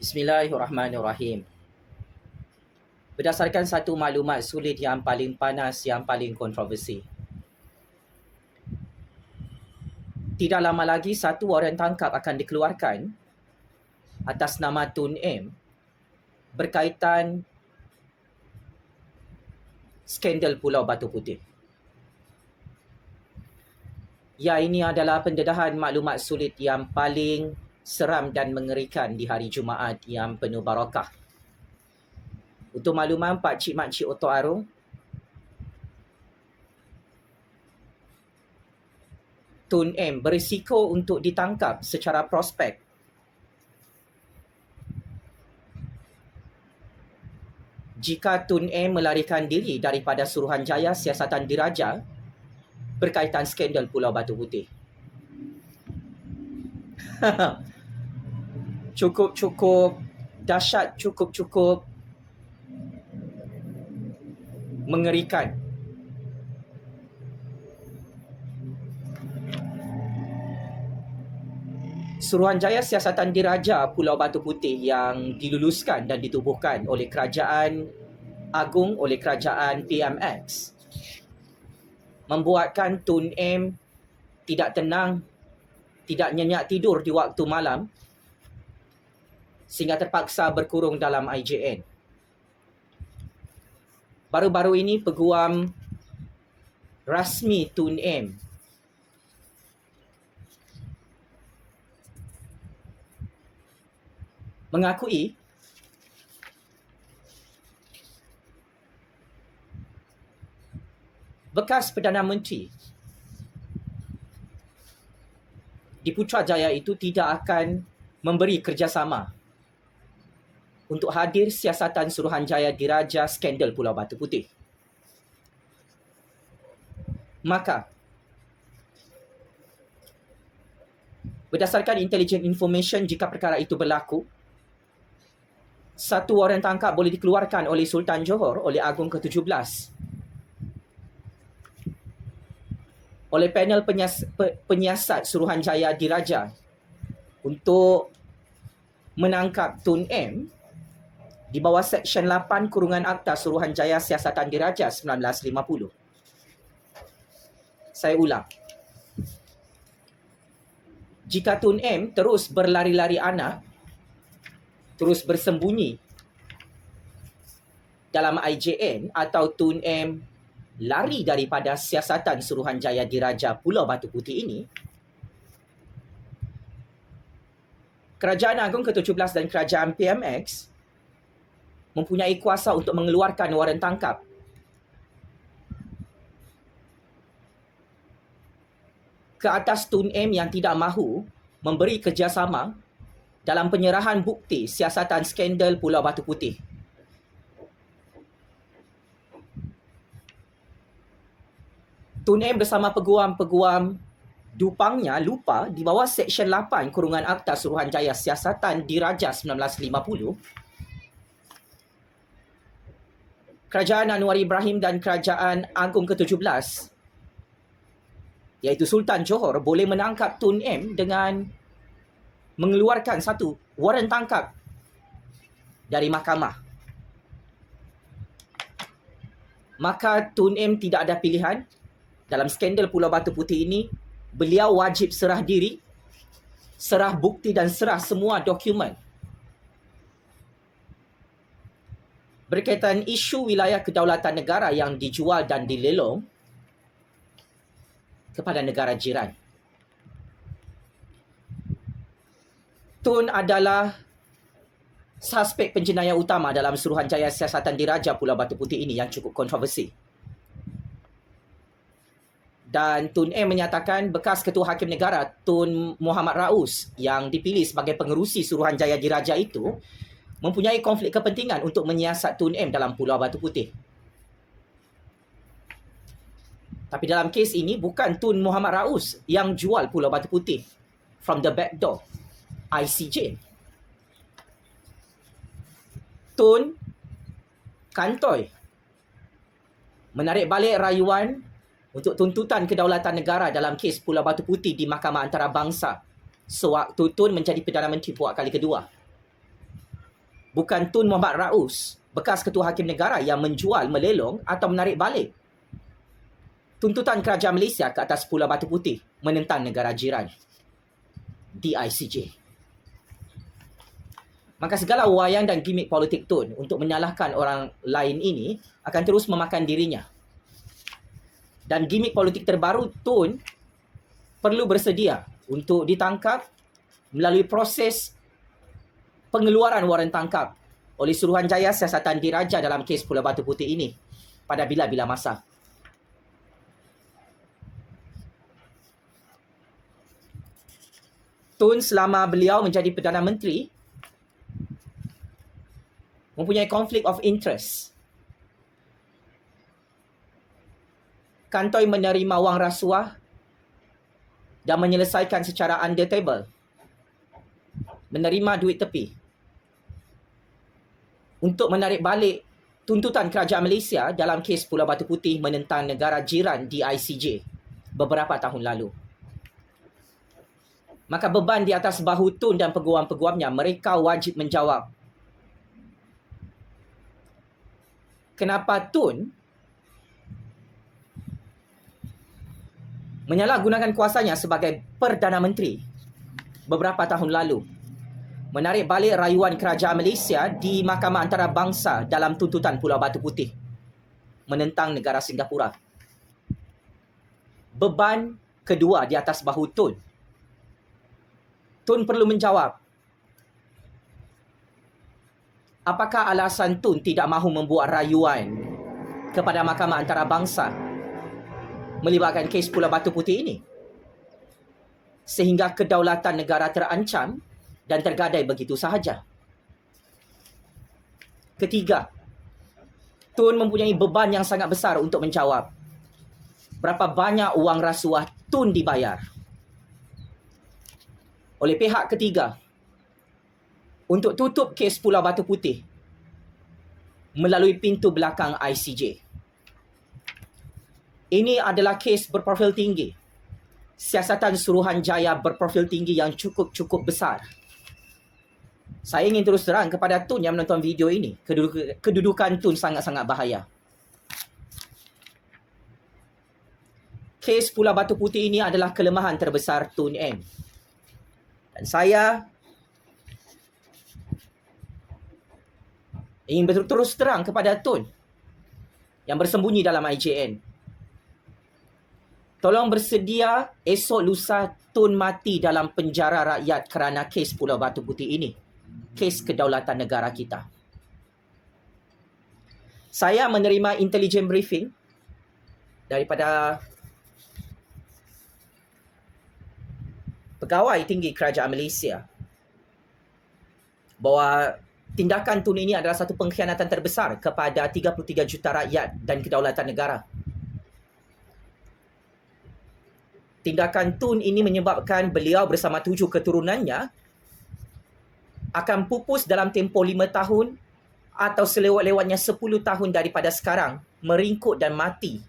Bismillahirrahmanirrahim. Berdasarkan satu maklumat sulit yang paling panas, yang paling kontroversi. Tidak lama lagi satu orang tangkap akan dikeluarkan atas nama Tun M berkaitan skandal Pulau Batu Putih. Ya, ini adalah pendedahan maklumat sulit yang paling seram dan mengerikan di hari Jumaat yang penuh barakah. Untuk makluman pakcik-makcik Oto Arung, Tun M berisiko untuk ditangkap secara prospek jika Tun M melarikan diri daripada Suruhanjaya Siasatan Diraja berkaitan skandal Pulau Batu Putih. Cukup-cukup dahsyat, cukup-cukup mengerikan. Suruhanjaya Siasatan Diraja Pulau Batu Putih yang diluluskan dan ditubuhkan oleh Kerajaan Agung, oleh Kerajaan PMX, membuatkan Tun M tidak tenang, tidak nyenyak tidur di waktu malam sehingga terpaksa berkurung dalam IJN. Baru-baru ini peguam rasmi Tun M mengakui bekas Perdana Menteri di Putrajaya itu tidak akan memberi kerjasama untuk hadir siasatan Suruhanjaya Diraja skandal Pulau Batu Putih. Maka, berdasarkan intelligent information, jika perkara itu berlaku, satu orang tangkap boleh dikeluarkan oleh Sultan Johor, oleh Agong ke-17, oleh panel penyiasat Suruhanjaya Diraja untuk menangkap Tun M di bawah Seksyen 8 Kurungan Akta Suruhanjaya Siasatan Diraja 1950. Saya ulang. Jika Tun M terus berlari-lari anak, terus bersembunyi dalam IJN, atau Tun M lari daripada siasatan Suruhanjaya Diraja Pulau Batu Putih ini, Kerajaan Agung ke-17 dan Kerajaan PMX mempunyai kuasa untuk mengeluarkan waran tangkap ke atas Tun M yang tidak mahu memberi kerjasama dalam penyerahan bukti siasatan skandal Pulau Batu Putih. Tun M bersama peguam-peguam dupangnya lupa di bawah Seksyen 8 Kurungan Akta Suruhanjaya Siasatan Diraja 1950, Kerajaan Anwar Ibrahim dan Kerajaan Agung ke-17, iaitu Sultan Johor, boleh menangkap Tun M dengan mengeluarkan satu waran tangkap dari mahkamah. Maka Tun M tidak ada pilihan. Dalam skandal Pulau Batu Putih ini, beliau wajib serah diri, serah bukti dan serah semua dokumen berkaitan isu wilayah kedaulatan negara yang dijual dan dilelong kepada negara jiran. Tun adalah suspek penjenayah utama dalam Suruhanjaya Siasatan Diraja Pulau Batu Putih ini yang cukup kontroversi. Dan Tun M menyatakan bekas Ketua Hakim Negara Tun Muhammad Raus yang dipilih sebagai pengerusi Suruhanjaya Diraja itu mempunyai konflik kepentingan untuk menyiasat Tun M dalam Pulau Batu Putih. Tapi dalam kes ini bukan Tun Muhammad Raus yang jual Pulau Batu Putih from the back door, ICJ. Tun kantoi menarik balik rayuan untuk tuntutan kedaulatan negara dalam kes Pulau Batu Putih di Mahkamah Antarabangsa sewaktu Tun menjadi Perdana Menteri buat kali kedua. bukan Tun Muhammad Raus, bekas Ketua Hakim Negara yang menjual, melelong atau menarik balik tuntutan kerajaan Malaysia ke atas Pulau Batu Putih menentang negara jiran di ICJ. Maka segala wayang dan gimmick politik Tun untuk menyalahkan orang lain ini akan terus memakan dirinya. Dan gimmick politik terbaru Tun perlu bersedia untuk ditangkap melalui proses pengeluaran waran tangkap oleh Suruhanjaya Siasatan Diraja dalam kes Pulau Batu Putih ini pada bila-bila masa. Tun selama beliau menjadi Perdana Menteri mempunyai konflik of interest. Kantoi menerima wang rasuah dan menyelesaikan secara under table. Menerima duit tepi untuk menarik balik tuntutan kerajaan Malaysia dalam kes Pulau Batu Putih menentang negara jiran di ICJ beberapa tahun lalu. Maka beban di atas bahu Tun dan peguam-peguamnya, mereka wajib menjawab. Kenapa Tun menyalahgunakan kuasanya sebagai Perdana Menteri beberapa tahun lalu, menarik balik rayuan kerajaan Malaysia di Mahkamah Antarabangsa dalam tuntutan Pulau Batu Putih menentang negara Singapura. Beban kedua di atas bahu Tun. Tun perlu menjawab, apakah alasan Tun tidak mahu membuat rayuan kepada Mahkamah Antarabangsa melibatkan kes Pulau Batu Putih ini sehingga kedaulatan negara terancam dan tergadai begitu sahaja? Ketiga, Tun mempunyai beban yang sangat besar untuk menjawab berapa banyak wang rasuah Tun dibayar oleh pihak ketiga untuk tutup kes Pulau Batu Putih melalui pintu belakang ICJ. Ini adalah kes berprofil tinggi. Siasatan Suruhanjaya berprofil tinggi yang cukup besar. Saya ingin terus terang kepada Tun yang menonton video ini, kedudukan Tun sangat-sangat bahaya. Kes Pulau Batu Putih ini adalah kelemahan terbesar Tun M. Dan saya ingin terus terang kepada Tun yang bersembunyi dalam IJN. Tolong bersedia esok lusa Tun mati dalam penjara rakyat kerana kes Pulau Batu Putih ini. Kes kedaulatan negara kita. Saya menerima intelligence briefing daripada pegawai tinggi kerajaan Malaysia bahawa tindakan Tun ini adalah satu pengkhianatan terbesar kepada 33 juta rakyat dan kedaulatan negara. Tindakan Tun ini menyebabkan beliau bersama 7 keturunannya akan pupus dalam tempoh 5 tahun atau selewat-lewatnya 10 tahun daripada sekarang, meringkuk dan mati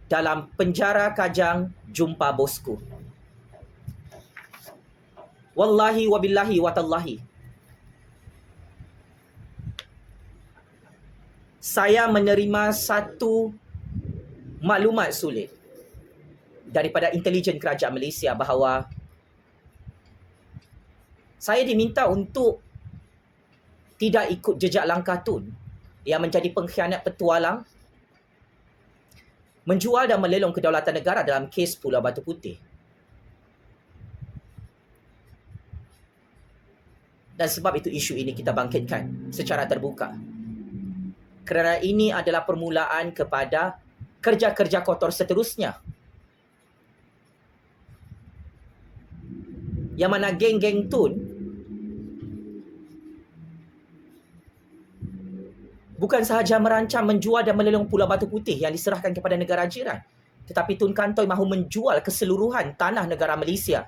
dalam penjara Kajang Jumpa Bosku. Wallahi wabillahi watallahi. Saya menerima satu maklumat sulit daripada intelijen kerajaan Malaysia bahawa saya diminta untuk tidak ikut jejak langkah Tun yang menjadi pengkhianat petualang, menjual dan melelong kedaulatan negara dalam kes Pulau Batu Putih. Dan sebab itu isu ini kita bangkitkan secara terbuka. Kerana ini adalah permulaan kepada kerja-kerja kotor seterusnya. Yang mana geng-geng Tun bukan sahaja merancang menjual dan melelong Pulau Batu Putih yang diserahkan kepada negara jiran, tetapi Tun Kantoi mahu menjual keseluruhan tanah negara Malaysia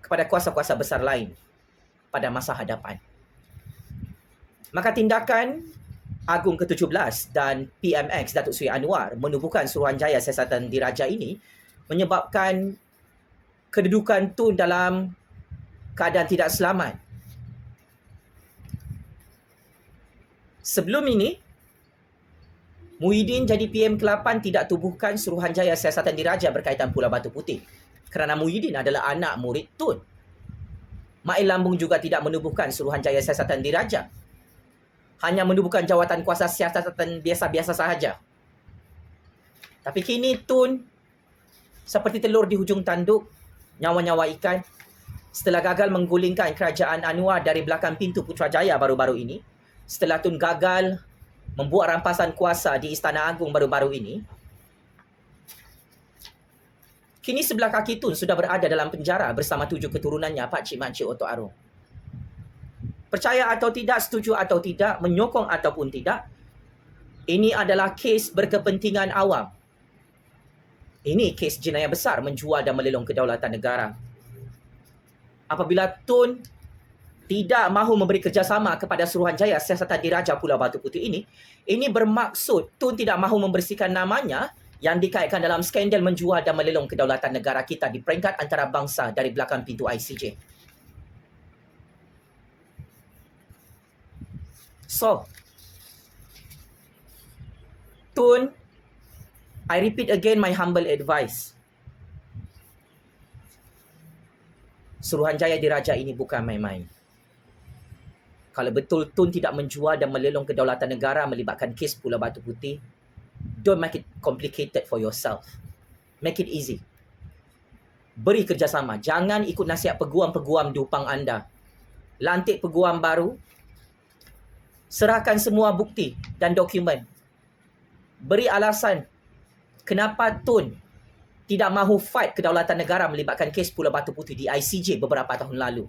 kepada kuasa-kuasa besar lain pada masa hadapan. Maka tindakan Agung ke-17 dan PMX Datuk Seri Anwar menubuhkan Suruhanjaya Siasatan Diraja ini menyebabkan kedudukan Tun dalam keadaan tidak selamat Sebelum ini, Muhyiddin jadi PM ke-8 tidak tubuhkan Suruhanjaya Siasatan Diraja berkaitan Pulau Batu Putih. Kerana Muhyiddin adalah anak murid Tun. Mail Lambung juga tidak menubuhkan Suruhanjaya Siasatan Diraja. Hanya menubuhkan jawatan kuasa siasatan biasa-biasa sahaja. Tapi kini Tun seperti telur di hujung tanduk, nyawa-nyawa ikan. Setelah gagal menggulingkan kerajaan Anwar dari belakang pintu Putrajaya baru-baru ini, setelah Tun gagal membuat rampasan kuasa di Istana Agung baru-baru ini, kini sebelah kaki Tun sudah berada dalam penjara bersama 7 keturunannya, pakcik-makcik Otok Arung. Percaya atau tidak, setuju atau tidak, menyokong ataupun tidak, ini adalah kes berkepentingan awam. Ini kes jenayah besar menjual dan melelong kedaulatan negara. Apabila Tun tidak mahu memberi kerjasama kepada Suruhanjaya Siasatan Diraja Pulau Batu Putih ini bermaksud Tun tidak mahu membersihkan namanya yang dikaitkan dalam skandal menjual dan melelong kedaulatan negara kita di peringkat antarabangsa dari belakang pintu ICJ. So, Tun, I repeat again my humble advice. Suruhanjaya Diraja ini bukan main-main. Kalau betul Tun tidak menjual dan melelong kedaulatan negara melibatkan kes Pulau Batu Putih, don't make it complicated for yourself. Make it easy. Beri kerjasama. Jangan ikut nasihat peguam-peguam dupang anda. Lantik peguam baru. Serahkan semua bukti dan dokumen. Beri alasan kenapa Tun tidak mahu fight kedaulatan negara melibatkan kes Pulau Batu Putih di ICJ beberapa tahun lalu.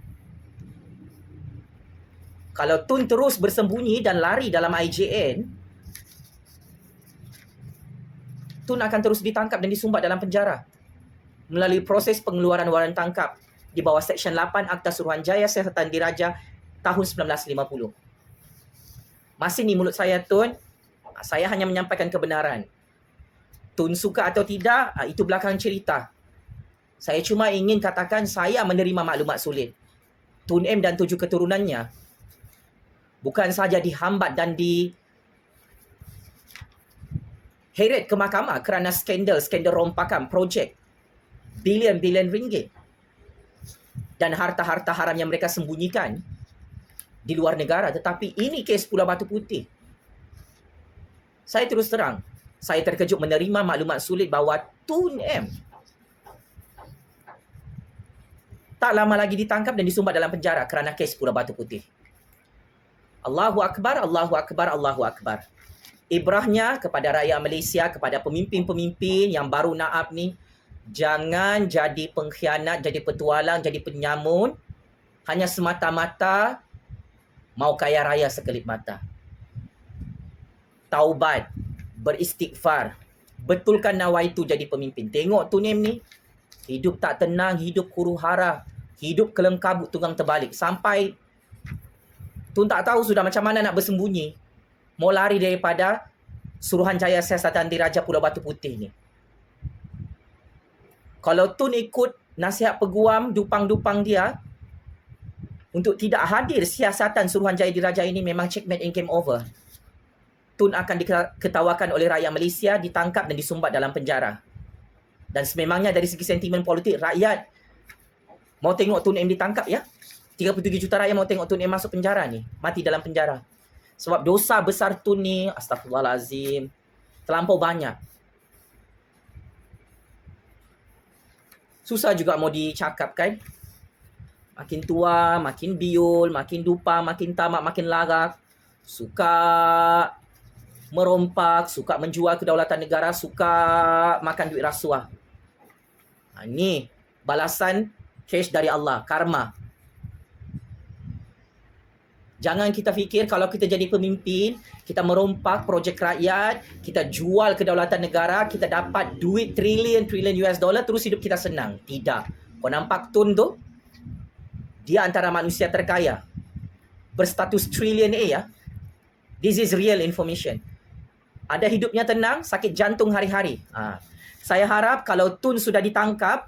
Kalau Tun terus bersembunyi dan lari dalam IJN, Tun akan terus ditangkap dan disumbat dalam penjara melalui proses pengeluaran waran tangkap di bawah Seksyen 8 Akta Suruhanjaya Siasatan Diraja tahun 1950. Masih ni mulut saya, Tun. Saya hanya menyampaikan kebenaran. Tun suka atau tidak, itu belakang cerita. Saya cuma ingin katakan saya menerima maklumat sulit. Tun M dan 7 keturunannya bukan saja dihambat dan heret ke mahkamah kerana skandal rompakan projek bilion-bilion ringgit dan harta-harta haram yang mereka sembunyikan di luar negara. Tetapi ini kes Pulau Batu Putih. Saya terus terang, saya terkejut menerima maklumat sulit bahawa Tun M tak lama lagi ditangkap dan disumbat dalam penjara kerana kes Pulau Batu Putih. Allahu Akbar, Allahu Akbar, Allahu Akbar. Ibrahnya kepada rakyat Malaysia, kepada pemimpin-pemimpin yang baru naab ni, jangan jadi pengkhianat, jadi petualang, jadi penyamun hanya semata-mata mau kaya raya sekelip mata. Taubat, beristighfar, betulkan nawaitu jadi pemimpin. Tengok Tun M ni, hidup tak tenang, hidup huru hara, hidup kelengkabut tunggang terbalik. Sampai Tun tak tahu sudah macam mana nak bersembunyi, mau lari daripada Suruhanjaya Siasatan Diraja Pulau Batu Putih ni. Kalau Tun ikut nasihat peguam dupang-dupang dia untuk tidak hadir siasatan Suruhanjaya Diraja ini, memang checkmate and game over. Tun akan diketawakan oleh rakyat Malaysia, ditangkap dan disumbat dalam penjara. Dan sememangnya dari segi sentimen politik, rakyat mau tengok Tun M ditangkap ya. 37 juta rakyat mau tengok Tun M masuk penjara ni, mati dalam penjara. Sebab dosa besar Tun ni, astagfirullahalazim, terlampau banyak. Susah juga mau dicakap kan. Makin tua, makin biul, makin dupa, makin tamak, makin larak. Suka merompak, suka menjual kedaulatan negara, suka makan duit rasuah. Ini balasan cash dari Allah, karma. Jangan kita fikir kalau kita jadi pemimpin, kita merompak projek rakyat, kita jual kedaulatan negara, kita dapat duit trilion US dollar, terus hidup kita senang. Tidak. Kau nampak Tun tu? Dia antara manusia terkaya. Berstatus trillionaire ya. This is real information. Ada hidupnya tenang, sakit jantung hari-hari. Saya harap kalau Tun sudah ditangkap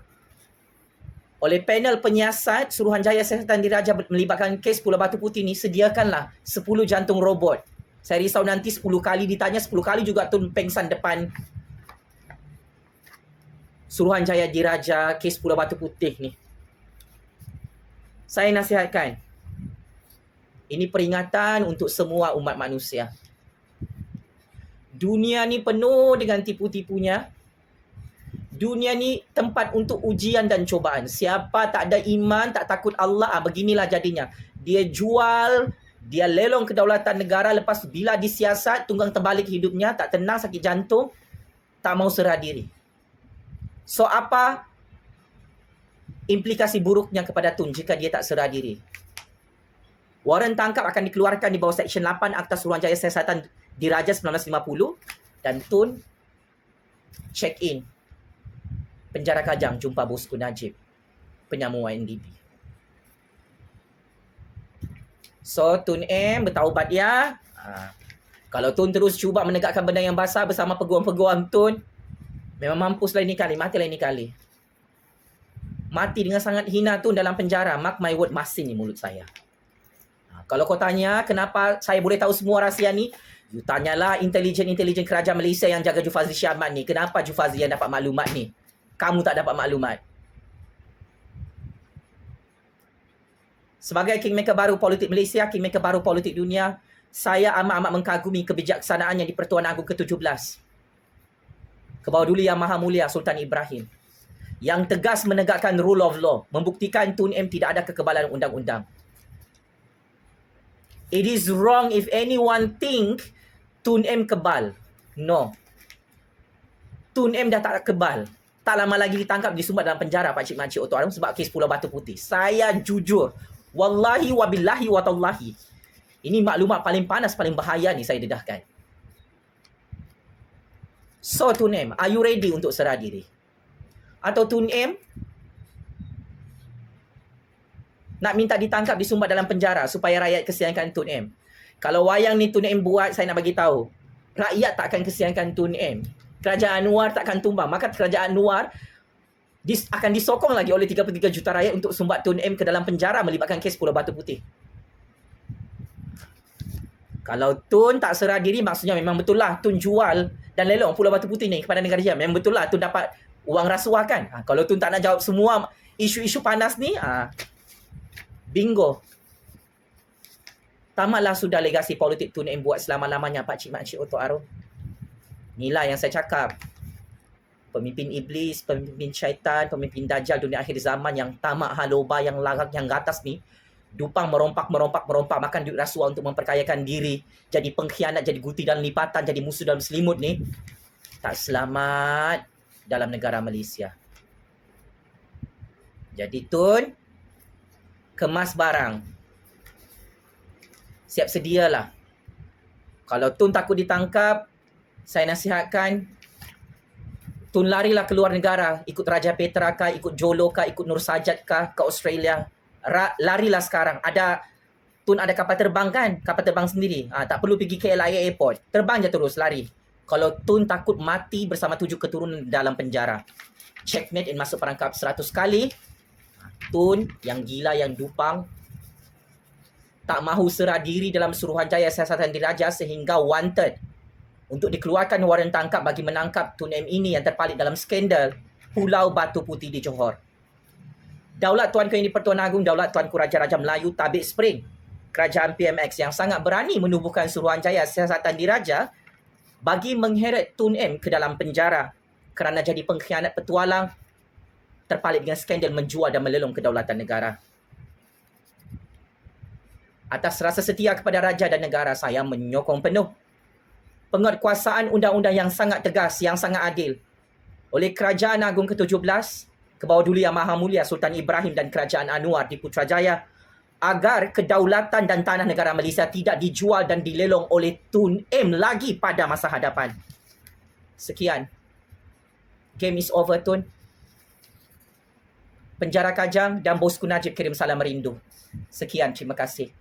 oleh panel penyiasat Suruhanjaya Siasatan Diraja melibatkan kes Pulau Batu Putih ni, sediakanlah 10 jantung robot Saya risau nanti 10 kali ditanya, 10 kali juga Tun pengsan depan Suruhanjaya Diraja kes Pulau Batu Putih ni. Saya nasihatkan, ini peringatan untuk semua umat manusia. Dunia ni penuh dengan tipu-tipunya. Dunia ni tempat untuk ujian dan cobaan. Siapa tak ada iman, tak takut Allah, beginilah jadinya. Dia jual, dia lelong kedaulatan negara, lepas bila disiasat, tunggang terbalik hidupnya, tak tenang, sakit jantung, tak mau serah diri. So apa implikasi buruknya kepada Tun jika dia tak serah diri? Waran tangkap akan dikeluarkan di bawah Seksyen 8 Akta Suruhanjaya Siasatan Diraja 1950 dan Tun check in penjara Kajang jumpa bosku Najib, penyamu YNDP. So Tun M bertaubat ya. Kalau Tun terus cuba menegakkan benda yang basah bersama peguam-peguam Tun, memang mampus lain ni kali, mati lain ni kali. Mati dengan sangat hina Tun dalam penjara. Mark my word, masin ni mulut saya. Kalau kau tanya kenapa saya boleh tahu semua rahsia ni, you tanyalah intelijen-intelijen kerajaan Malaysia yang jaga Jufazli Syahmat ni. Kenapa Jufazli yang dapat maklumat ni? Kamu tak dapat maklumat. Sebagai kingmaker baru politik Malaysia, kingmaker baru politik dunia, saya amat-amat mengkagumi kebijaksanaannya di Pertuan Agong ke-17. Kebauduli Yang Maha Mulia Sultan Ibrahim, yang tegas menegakkan rule of law, membuktikan Tun M tidak ada kekebalan undang-undang. It is wrong if anyone think Tun M kebal. No. Tun M dah tak kebal. Tak lama lagi ditangkap, disumbat dalam penjara Pak Cik Makcik Oto Arum sebab kes Pulau Batu Putih. Saya jujur, wallahi wabillahi watallahi, ini maklumat paling panas, paling bahaya ni saya dedahkan. So Tun M, are you ready untuk serah diri? Atau Tun M nak minta ditangkap, disumbat dalam penjara supaya rakyat kesiankan Tun M? Kalau wayang ni Tun M buat, saya nak bagi tahu, rakyat tak akan kesiankan Tun M. Kerajaan Anwar tak akan tumbang. Maka kerajaan Anwar akan disokong lagi oleh 33 juta rakyat untuk sumbat Tun M ke dalam penjara melibatkan kes Pulau Batu Putih. Kalau Tun tak serah diri, maksudnya memang betul lah Tun jual dan lelong Pulau Batu Putih ni kepada negara dia. Memang betul lah Tun dapat uang rasuah kan. Kalau Tun tak nak jawab semua isu-isu panas ni, bingo. Tamatlah sudah legasi politik Tun M buat selama-lamanya Pak Cik Makcik Oto Arum. Inilah yang saya cakap. Pemimpin iblis, pemimpin syaitan, pemimpin dajjal dunia akhir zaman yang tamak, haloba, yang larak, yang gatas ni, dupang merompak, makan duit rasuah untuk memperkayakan diri, jadi pengkhianat, jadi guti dalam lipatan, jadi musuh dalam selimut ni, tak selamat dalam negara Malaysia. Jadi Tun, kemas barang. Siap sedialah. Kalau Tun takut ditangkap, saya nasihatkan Tun larilah keluar negara, ikut Raja Petra kah, ikut Jolo kah, ikut Nur Sajat kah ke Australia. Larilah sekarang. Tun ada kapal terbang kan? Kapal terbang sendiri. Tak perlu pergi KLIA Airport. Terbang je terus, lari. Kalau Tun takut mati bersama 7 keturunan dalam penjara, checkmate dan masuk perangkap 100 kali. Tun yang gila, yang dupang, tak mahu serah diri dalam Suruhanjaya Siasatan Diraja sehingga wanted untuk dikeluarkan waran tangkap bagi menangkap Tun M ini yang terpalit dalam skandal Pulau Batu Putih di Johor. Daulat Tuanku yang di-Pertuan Agong, Daulat Tuanku Raja-Raja Melayu Tabik Spring, Kerajaan PMX yang sangat berani menubuhkan Suruhanjaya Siasatan Diraja bagi mengheret Tun M ke dalam penjara kerana jadi pengkhianat petualang, terpalit dengan skandal menjual dan melelong kedaulatan negara. Atas rasa setia kepada raja dan negara, saya menyokong penuh penguatkuasaan undang-undang yang sangat tegas, yang sangat adil oleh Kerajaan Agong ke-17, Kebauduli Yang Maha Mulia Sultan Ibrahim dan Kerajaan Anwar di Putrajaya, agar kedaulatan dan tanah negara Malaysia tidak dijual dan dilelong oleh Tun M lagi pada masa hadapan. Sekian. Game is over, Tun. Penjara Kajang dan bosku Najib kirim salam merindu. Sekian, terima kasih.